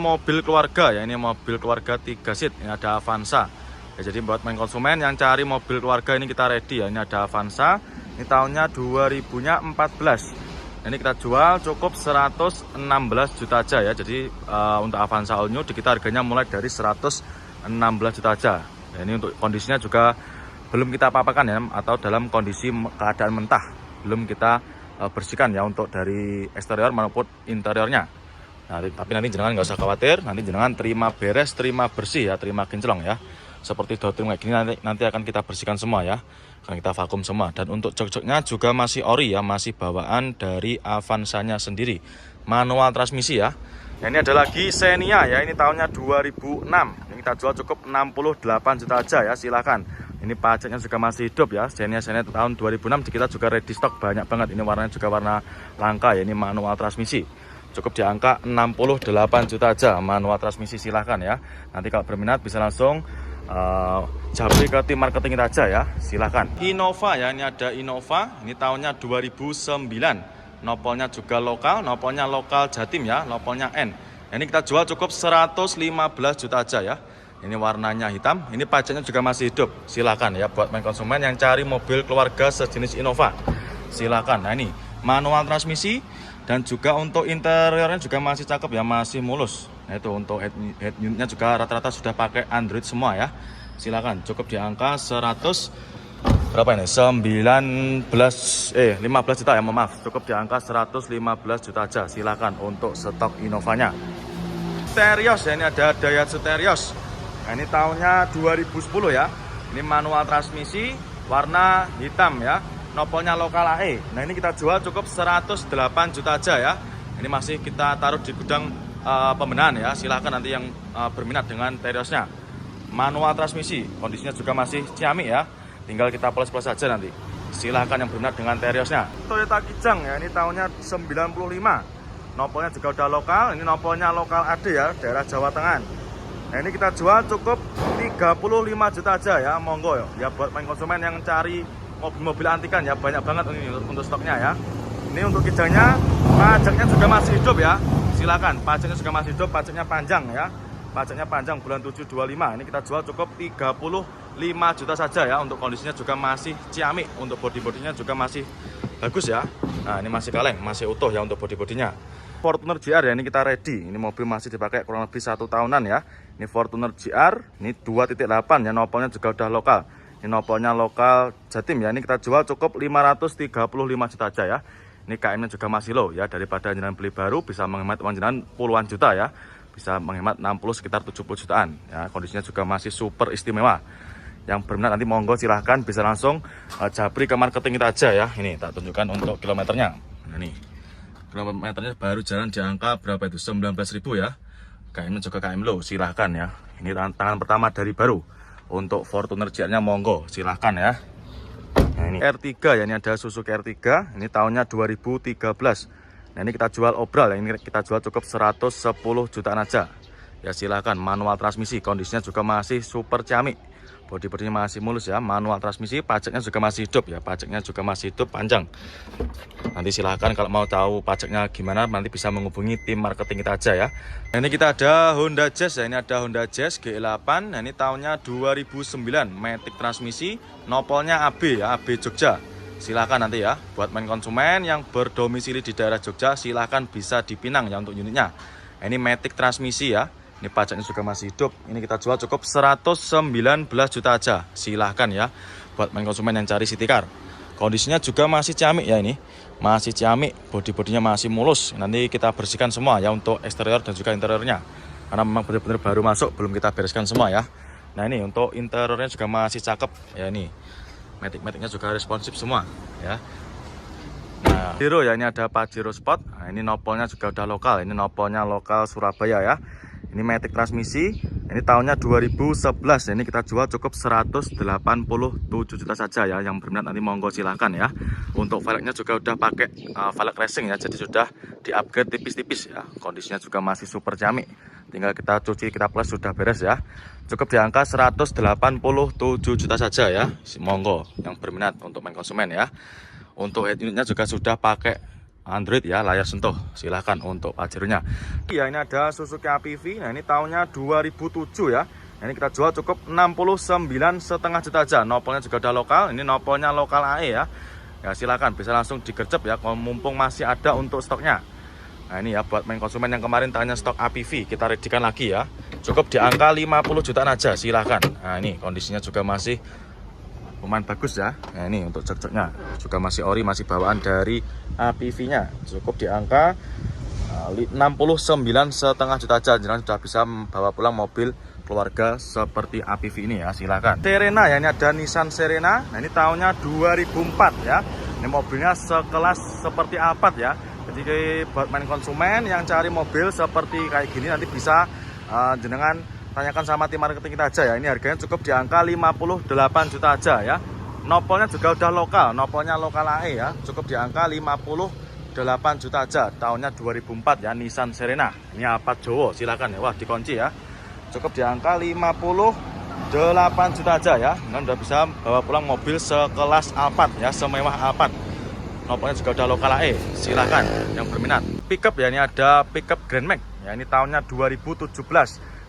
mobil keluarga ya, ini mobil keluarga 3 seat, ini ada Avanza ya. Jadi buat main konsumen yang cari mobil keluarga ini kita ready ya. Ini ada Avanza, ini tahunnya 2014. Ini kita jual cukup 116 juta aja ya. Jadi untuk Avanza all new kita harganya mulai dari 116 juta aja ya. Ini untuk kondisinya juga belum kita apa-apakan ya, atau dalam kondisi keadaan mentah, belum kita bersihkan ya untuk dari eksterior maupun interiornya. Nah, tapi nanti jenengan nggak usah khawatir, nanti jenengan terima beres, terima bersih ya, terima kinclong ya. Seperti downstream kayak gini nanti akan kita bersihkan semua ya, akan kita vakum semua. Dan untuk jok-joknya juga masih ori ya, masih bawaan dari Avanzanya sendiri, manual transmisi ya. Nah, ini ada lagi Xenia ya, ini tahunnya 2006. Ini kita jual cukup 68 juta aja ya, silahkan. Ini pajaknya juga masih hidup ya. Xenia tahun 2006 kita juga ready stock banyak banget. Ini warnanya juga warna langka ya, ini manual transmisi. Cukup di angka 68 juta aja, manual transmisi, silahkan ya. Nanti kalau berminat bisa langsung japri ke tim marketing kita aja ya, silahkan. Innova ya, ini ada Innova, ini tahunnya 2009. Nopolnya juga lokal, nopolnya lokal Jatim ya, nopolnya N. Ini kita jual cukup 115 juta aja ya. Ini warnanya hitam, ini pajaknya juga masih hidup, silahkan ya. Buat main konsumen yang cari mobil keluarga sejenis Innova, silahkan. Nah, ini manual transmisi dan juga untuk interiornya juga masih cakep ya, masih mulus. Nah, itu untuk head unitnya juga rata-rata sudah pakai Android semua ya, silahkan. Cukup di angka 100 berapa ini? 15 juta ya, maaf. Cukup di angka 115 juta aja, silahkan untuk stok Innovanya. Terios ya, ini ada Daihatsu Terios. Nah, ini tahunnya 2010 ya. Ini manual transmisi, warna hitam ya. Nopolnya lokal AE. Nah, ini kita jual cukup 108 juta aja ya. Ini masih kita taruh di gudang pembenahan ya. Silahkan nanti yang berminat dengan Teriosnya. Manual transmisi, kondisinya juga masih ciamik ya. Tinggal kita plus-plus saja nanti. Silahkan yang berminat dengan Teriosnya. Toyota Kijang ya, ini tahunnya 95. Nopolnya juga udah lokal. Ini nopolnya lokal AD ya, daerah Jawa Tengah. Nah, ini kita jual cukup 35 juta aja ya, monggo ya buat main konsumen yang cari mobil-mobil antikan ya, banyak banget ini untuk stoknya ya. Ini untuk Kijangnya, pajaknya juga masih hidup ya, silakan. Pajaknya juga masih hidup, pajaknya panjang ya, pajaknya panjang bulan 7 25. Ini kita jual cukup 35 juta saja ya. Untuk kondisinya juga masih ciamik, untuk body-bodinya juga masih bagus ya. Nah, ini masih kaleng, masih utuh ya untuk body-bodinya. Fortuner GR ya, ini kita ready. Ini mobil masih dipakai kurang lebih 1 tahunan ya. Ini Fortuner GR, ini 2.8 ya, nopolnya juga udah lokal. Ini nopolnya lokal Jatim ya. Ini kita jual cukup 535 juta aja ya. Ini KM-nya juga masih low ya, daripada jenengan beli baru bisa menghemat uang jenengan puluhan juta ya. Bisa menghemat 60 sekitar 70 jutaan ya. Kondisinya juga masih super istimewa. Yang berminat nanti monggo silahkan bisa langsung japri ke marketing kita aja ya. Ini tak tunjukkan untuk kilometernya. Nah, nih kilometernya baru jalan di angka berapa itu, 19.000 ya. KM juga KM low, silahkan ya. Ini tangan pertama dari baru. Untuk Fortuner GR-nya monggo silahkan ya. Nah, ini R3 ya, ini ada Suzuki R3. Ini tahunnya 2013. Nah, ini kita jual obral ya, ini kita jual cukup 110 jutaan aja ya, silahkan. Manual transmisi, kondisinya juga masih super ciamik, bodi-bodinya masih mulus ya, manual transmisi. Pajaknya juga masih hidup ya, pajaknya juga masih hidup, panjang. Nanti silahkan kalau mau tahu pajaknya gimana, nanti bisa menghubungi tim marketing kita aja ya. Nah, ini kita ada Honda Jazz ya, ini ada Honda Jazz G8. Nah, ini tahunnya 2009, matic transmisi, nopolnya AB ya, AB Jogja. Silahkan nanti ya, buat main konsumen yang berdomisili di daerah Jogja, silahkan bisa dipinang ya untuk unitnya. Nah, ini matic transmisi ya. Ini pajaknya juga masih hidup. Ini kita jual cukup 119 juta aja. Silahkan ya buat main konsumen yang cari city car. Kondisinya juga masih ciamik ya, ini masih ciamik, bodi-bodinya masih mulus. Nanti kita bersihkan semua ya untuk eksterior dan juga interiornya, karena memang benar-benar baru masuk, belum kita bereskan semua ya. Nah, ini untuk interiornya juga masih cakep ya, ini matic-maticnya juga responsif semua ya. Nah, Pajero ya, ini ada Pajero Sport. Nah, ini nopolnya juga udah lokal. Ini nopolnya lokal Surabaya ya. Ini matic transmisi. Ini tahunnya 2011. Ini kita jual cukup 187 juta saja ya. Yang berminat nanti monggo silahkan ya. Untuk velgnya juga udah pakai velg racing ya. Jadi sudah di-upgrade tipis-tipis ya. Kondisinya juga masih super ciamik. Tinggal kita cuci, kita plus, sudah beres ya. Cukup di angka 187 juta saja ya. Monggo yang berminat untuk main konsumen ya. Untuk head unitnya juga sudah pakai Android ya, layar sentuh. Silahkan untuk Pajero-nya. Ya, ini ada Suzuki APV. Nah, ini tahunnya 2007 ya. Ini kita jual cukup 69,5 juta aja. Nopolnya juga udah lokal. Ini nopolnya lokal AE ya. Ya silakan bisa langsung digercep ya, mumpung masih ada untuk stoknya. Nah ini ya buat main konsumen yang kemarin tanya stok APV, kita readykan lagi ya. Cukup di angka 50 jutaan aja, silahkan. Nah ini kondisinya juga masih lumayan bagus ya. Nah ini untuk cek-ceknya juga masih ori, masih bawaan dari APV-nya. Cukup di angka 69,5 juta aja. Jangan sudah bisa membawa pulang mobil keluarga seperti APV ini ya, silakan. Serena ya, ini ada Nissan Serena. Nah ini tahunnya 2004 ya. Ini mobilnya sekelas seperti Alphard ya. Jadi buat main konsumen yang cari mobil seperti kayak gini nanti bisa jenengan tanyakan sama tim marketing kita aja ya. Ini harganya cukup di angka 58 juta aja ya. Nopolnya juga udah lokal, nopolnya lokal AE ya. Cukup di angka 58 juta aja. Tahunnya 2004 ya, Nissan Serena. Ini Alphard Jowo, silakan ya. Wah, dikunci ya. Cukup di angka 58 juta aja ya. Nah, udah bisa bawa pulang mobil sekelas Alphard ya, semewah Alphard. Nopolnya juga udah lokal AE, silakan yang berminat. Pickup ya, ini ada pickup Grand Max ya, ini tahunnya 2017.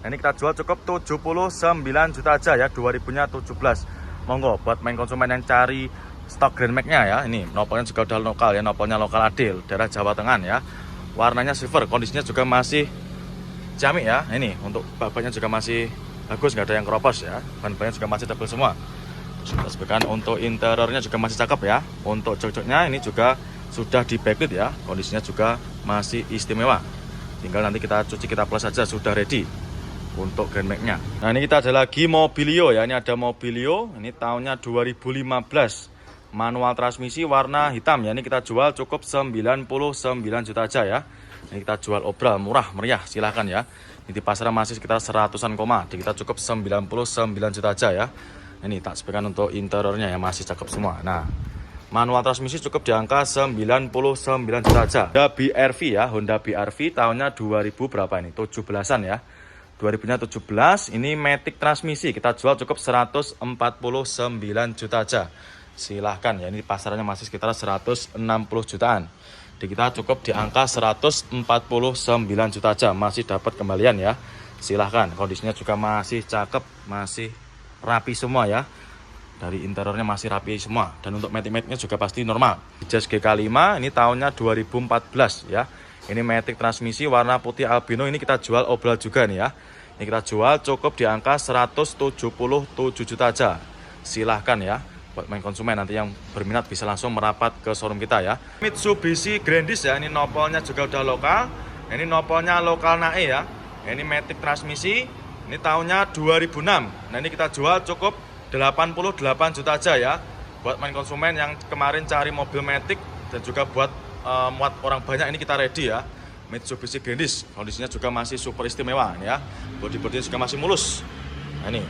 Nah, ini kita jual cukup 79 juta aja ya, 2000-nya 17. Monggo buat main konsumen yang cari stok Grand Max-nya ya. Ini nopolnya juga udah lokal ya, nopolnya lokal Adil, daerah Jawa Tengah ya. Warnanya silver, kondisinya juga masih jami ya. Ini untuk bak-baknya juga masih bagus, nggak ada yang keropos ya. Ban-bannya juga masih tebal semua. Terus untuk interiornya juga masih cakep ya. Untuk jok-joknya ini juga sudah di backlit ya. Kondisinya juga masih istimewa. Tinggal nanti kita cuci, kita plus saja, sudah ready untuk Grand Max-nya. Nah ini kita ada lagi Mobilio ya. Ini ada Mobilio, ini tahunnya 2015. Manual transmisi warna hitam ya. Ini kita jual cukup 99 juta aja ya. Ini kita jual obral, murah, meriah, silahkan ya. Ini di pasaran masih sekitar 100-an koma. Di kita cukup 99 juta aja ya. Ini tak sebagian untuk interiornya ya, masih cakep semua. Nah, manual transmisi cukup di angka 99 juta aja. Honda BRV ya, Honda BRV tahunnya 2000 berapa ini? 17-an ya. 2000-nya 17, ini matic transmisi. Kita jual cukup 149 juta aja. Silahkan ya, ini pasarannya masih sekitar 160 jutaan. Di kita cukup di angka 149 juta aja, masih dapat kembalian ya. Silahkan, kondisinya juga masih cakep, masih rapi semua ya. Dari interiornya masih rapi semua. Dan untuk matic-maticnya juga pasti normal. Jazz GK5 ini tahunnya 2014 ya. Ini matic transmisi warna putih albino, ini kita jual obral juga nih ya. Ini kita jual cukup di angka 177 juta aja. Silahkan ya. Buat main konsumen nanti yang berminat bisa langsung merapat ke showroom kita ya. Mitsubishi Grandis ya, ini nopolnya juga udah lokal. Ini nopolnya lokal NAE ya. Ini matic transmisi, ini tahunnya 2006. Nah ini kita jual cukup 88 juta aja ya. Buat main konsumen yang kemarin cari mobil matic dan juga buat muat orang banyak, ini kita ready ya. Mitsubishi Grandis, kondisinya juga masih super istimewa ya. Bodi-bodinya juga masih mulus. Nah ini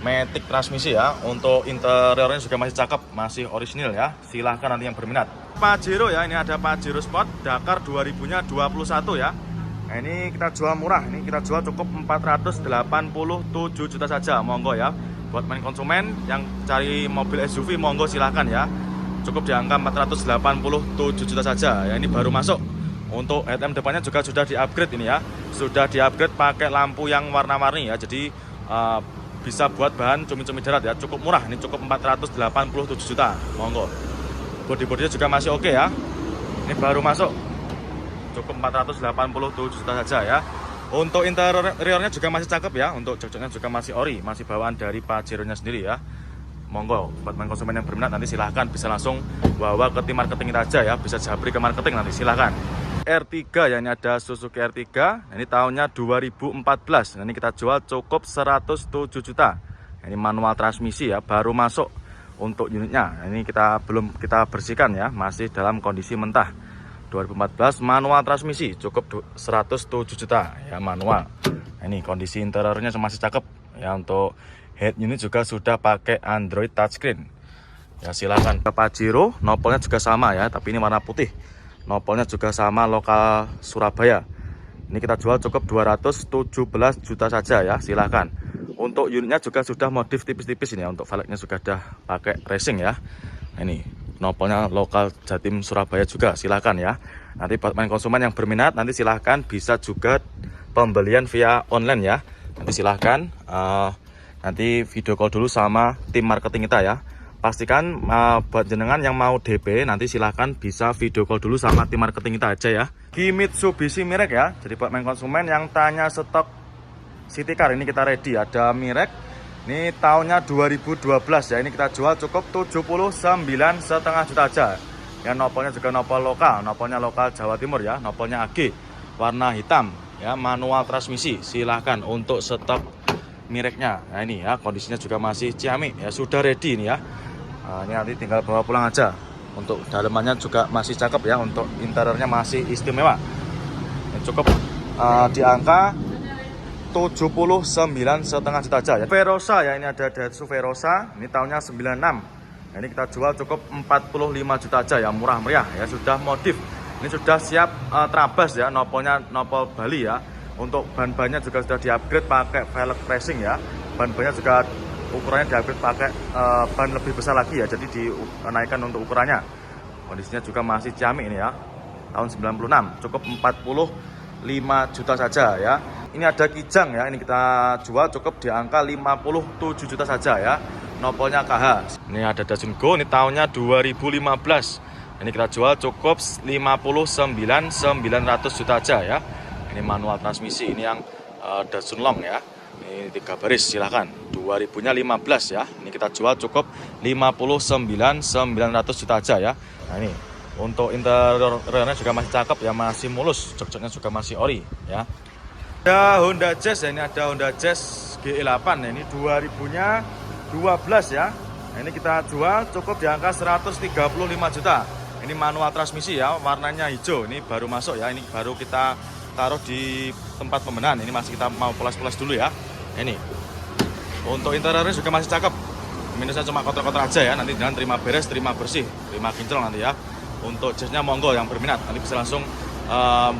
matic transmisi ya. Untuk interiornya juga masih cakep, masih orisinil ya. Silahkan nanti yang berminat. Pajero ya, ini ada Pajero Sport Dakar 2000-nya 21 ya. Nah ini kita jual murah, ini kita jual cukup 487 juta saja. Monggo ya, buat main konsumen yang cari mobil SUV monggo silahkan ya. Cukup di angka 487 juta saja ya. Ini baru masuk. Untuk headlamp depannya juga sudah di-upgrade ini ya. Sudah di-upgrade pakai lampu yang warna-warni ya. Jadi bisa buat bahan cumi-cumi darat ya. Cukup murah, ini cukup 487 juta. Monggo. Bodi-bodinya juga masih oke ya. Ini baru masuk. Cukup 487 juta saja ya. Untuk interiornya juga masih cakep ya. Untuk jok-joknya juga masih ori, masih bawaan dari Pajero-nya sendiri ya. Monggo, buat main konsumen yang berminat nanti silahkan bisa langsung bawa ke tim marketing kita aja ya. Bisa japri ke marketing nanti silahkan. R3 ya, ini ada Suzuki R3. Ini tahunnya 2014. Ini kita jual cukup 107 juta. Ini manual transmisi ya, baru masuk untuk unitnya. Ini belum kita bersihkan ya, masih dalam kondisi mentah. 2014 manual transmisi cukup 107 juta ya, manual. Ini kondisi interiornya masih cakep ya. Untuk head unit juga sudah pakai Android touchscreen ya. Silahkan. Pajero nopolnya juga sama ya, tapi ini warna putih. Nopolnya juga sama lokal Surabaya. Ini kita jual cukup 217 juta saja ya. Silahkan. Untuk unitnya juga sudah modif tipis-tipis ini ya. Untuk velgnya juga sudah pakai racing ya. Ini nopolnya lokal Jatim Surabaya juga, silahkan ya. Nanti buat main konsumen yang berminat, nanti silahkan bisa juga pembelian via online ya. Nanti silahkan nanti video call dulu sama tim marketing kita ya. Pastikan buat jenengan yang mau DP, nanti silahkan bisa video call dulu sama tim marketing kita aja ya. Di Mitsubishi Mirek ya. Jadi buat main konsumen yang tanya stok city car, ini kita ready. Ada Mirek, ini tahunnya 2012 ya. Ini kita jual cukup 79,5 juta aja. Ya, nopolnya juga nopol lokal, nopolnya lokal Jawa Timur ya, nopolnya AG, warna hitam ya, manual transmisi. Silahkan untuk stok Mireknya. Nah ini ya, kondisinya juga masih ciamik ya, sudah ready ini ya. Nah, ini nanti tinggal bawa pulang aja. Untuk dalemannya juga masih cakep ya, untuk interiornya masih istimewa. Ini cukup di angka 79,5 juta aja ya. Verosa ya, ini ada Daihatsu Verosa, ini tahunnya 96. Ini kita jual cukup 45 juta aja ya, murah meriah ya, sudah modif. Ini sudah siap trabas ya, nopolnya nopol Bali ya. Untuk ban-bannya juga sudah di-upgrade pakai velg racing ya. Ban-bannya juga ukurannya di-upgrade pakai ban lebih besar lagi ya, jadi dinaikkan untuk ukurannya. Kondisinya juga masih ciamik ini ya. Tahun 96, cukup 45 juta saja ya. Ini ada Kijang ya, ini kita jual cukup di angka 57 juta saja ya. Nopolnya KH. Ini ada Datsun Go, ini tahunnya 2015. Ini kita jual cukup 59,900 juta aja ya. Ini manual transmisi, ini yang Datsun Long ya. Ini 3 baris, silahkan. 2000-nya 15 ya. Ini kita jual cukup 59,900 juta aja ya. Nah ini untuk interiornya juga masih cakep ya, masih mulus, jok-joknya juga masih ori ya. Ada Honda Jazz ya, ini ada Honda Jazz GE8 ya, ini 2000-nya 12 ya. Nah, ini kita jual cukup di angka 135 juta. Ini manual transmisi ya, warnanya hijau. Ini baru masuk ya, ini baru kita taruh di tempat pembenahan. Ini masih kita mau poles-poles dulu ya. Ini untuk interiornya juga masih cakep. Minusnya cuma kotor-kotor aja ya. Nanti jangan terima beres, terima bersih, terima kinclong nanti ya. Untuk jazznya monggo yang berminat, nanti bisa langsung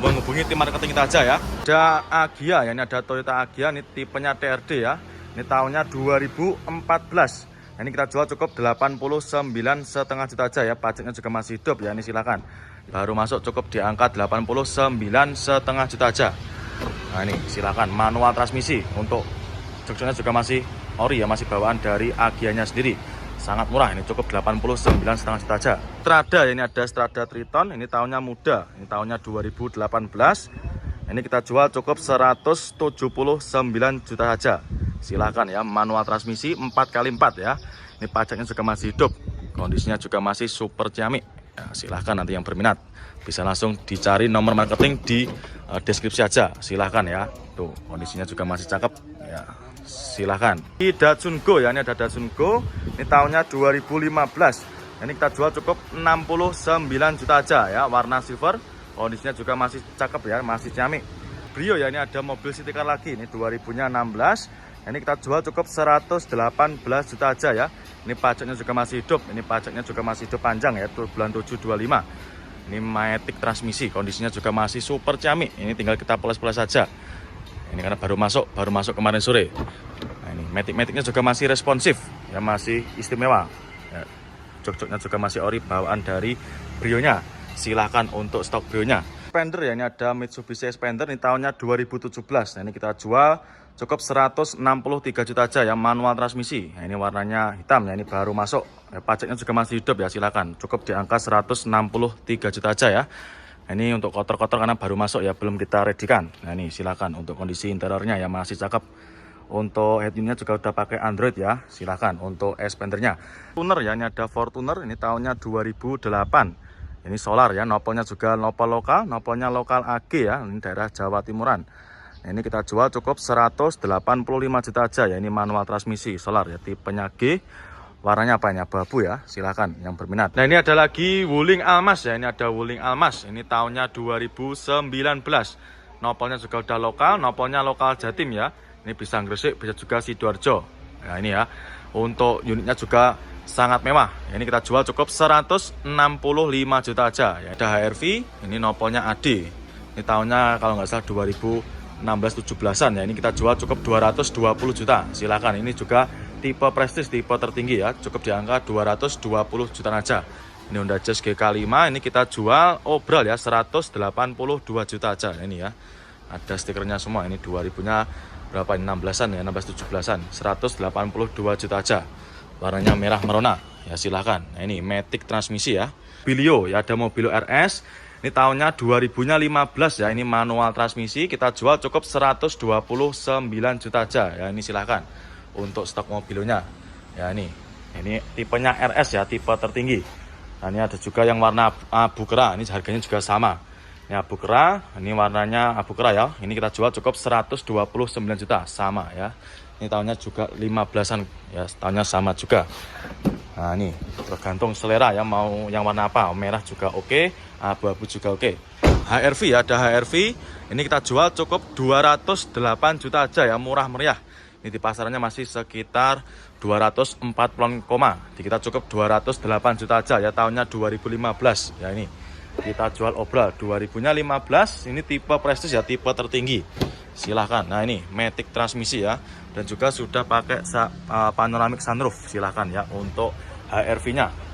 menghubungi tim marketing kita aja ya. Ada Agya ya, ini ada Toyota Agya, ini tipenya TRD ya. Ini tahunnya 2014. Ini kita jual cukup 89,5 juta aja ya. Pajaknya juga masih hidup ya. Ini silakan. Baru masuk cukup di angka 89,5 juta aja. Nah ini silakan, manual transmisi. Untuk joknya juga masih ori ya, masih bawaan dari Agianya sendiri. Sangat murah, ini cukup 89,5 juta aja. Strada ya, ini ada Strada Triton. Ini tahunnya muda. Ini tahunnya 2018. Ini kita jual cukup 179 juta saja. Silahkan ya, manual transmisi 4x4 ya. Ini pajaknya juga masih hidup, kondisinya juga masih super ciamik ya. Silahkan nanti yang berminat bisa langsung dicari nomor marketing di deskripsi aja. Silahkan ya, tuh kondisinya juga masih cakep ya. Silahkan. Di Datsun Go ya, ini ada Datsun Go. Ini tahunnya 2015. Ini kita jual cukup 69 juta aja ya, warna silver. Kondisinya juga masih cakep ya, masih ciamik. Brio ya, ini ada mobil city car lagi. Ini 2000-nya 16. Ini kita jual cukup 118 juta aja ya. Ini pajaknya juga masih hidup. Ini pajaknya juga masih hidup panjang ya, bulan 725. Ini Matic transmisi, kondisinya juga masih super ciamik. Ini tinggal kita poles-poles saja. Ini karena baru masuk kemarin sore. Nah, ini Matic-Maticnya juga masih responsif ya, masih istimewa ya. Jok-joknya juga masih ori, bawaan dari Brio-nya. Silahkan untuk stok Brio-nya. Expander ya, ini ada Mitsubishi Expander, ini tahunnya 2017. Nah, ini kita jual cukup 163 juta aja ya, manual transmisi. Nah, ini warnanya hitam ya, ini baru masuk ya, pajaknya juga masih hidup ya. Silakan, cukup di angka 163 juta aja ya. Nah, ini untuk kotor-kotor karena baru masuk ya, belum kita redikan. Nah ini silakan, untuk kondisi interiornya ya masih cakep. Untuk head unitnya juga udah pakai Android ya. Silakan untuk Expandernya. Fortuner ya, ini ada Fortuner, ini tahunnya 2008. Ini solar ya, nopolnya juga nopol lokal, nopolnya lokal AG ya, ini daerah Jawa Timuran. Nah, ini kita jual cukup 185 juta aja ya, ini manual transmisi solar ya, tipenya G. Warnanya apa ini? Abu-abu ya, silakan yang berminat. Nah ini ada lagi Wuling Almas ya, ini ada Wuling Almas, ini tahunnya 2019. Nopolnya juga udah lokal, nopolnya lokal Jatim ya. Ini bisa Gresik, bisa juga Sidoarjo. Nah ini ya, untuk unitnya juga sangat mewah. Ini kita jual cukup 165 juta aja ya. Ada HRV, ini nopolnya AD. Ini tahunnya kalau nggak salah 2016-17an ya. Ini kita jual cukup 220 juta. Silakan, ini juga tipe prestis, tipe tertinggi ya. Cukup di angka 220 juta aja. Ini Honda Jazz GK5, ini kita jual obral ya 182 juta aja ini ya. Ada stikernya semua, ini 2000-nya berapa ini 16-an ya, 16-17-an, 182 juta aja. Warnanya merah merona. Ya silahkan. Nah, ini Matic transmisi ya. Bilio ya, ada Mobilio RS. Ini tahunnya 2000-nya 15 ya, ini manual transmisi, kita jual cukup 129 juta aja ya, ini silahkan untuk stok mobilnya. Ya ini tipenya RS ya, tipe tertinggi. Nah, ini ada juga yang warna abu kera, ini harganya juga sama. Ini abu kera, ini warnanya abu kera ya. Ini kita jual cukup 129 juta, sama ya. Ini tahunnya juga 15-an ya, tahunnya sama juga. Nah, ini tergantung selera ya, mau yang warna apa. Merah juga oke, abu-abu juga oke. HRV ya, ada HRV. Ini kita jual cukup 208 juta aja ya, murah meriah. Ini di pasarannya masih sekitar 240 koma. Di kita cukup 208 juta aja ya, tahunnya 2015 ya. Ini kita jual obral 2000-nya 15. Ini tipe Prestige ya, tipe tertinggi, silahkan. Nah, ini Matic transmisi ya, dan juga sudah pakai panoramic sunroof, silahkan ya untuk HRV-nya.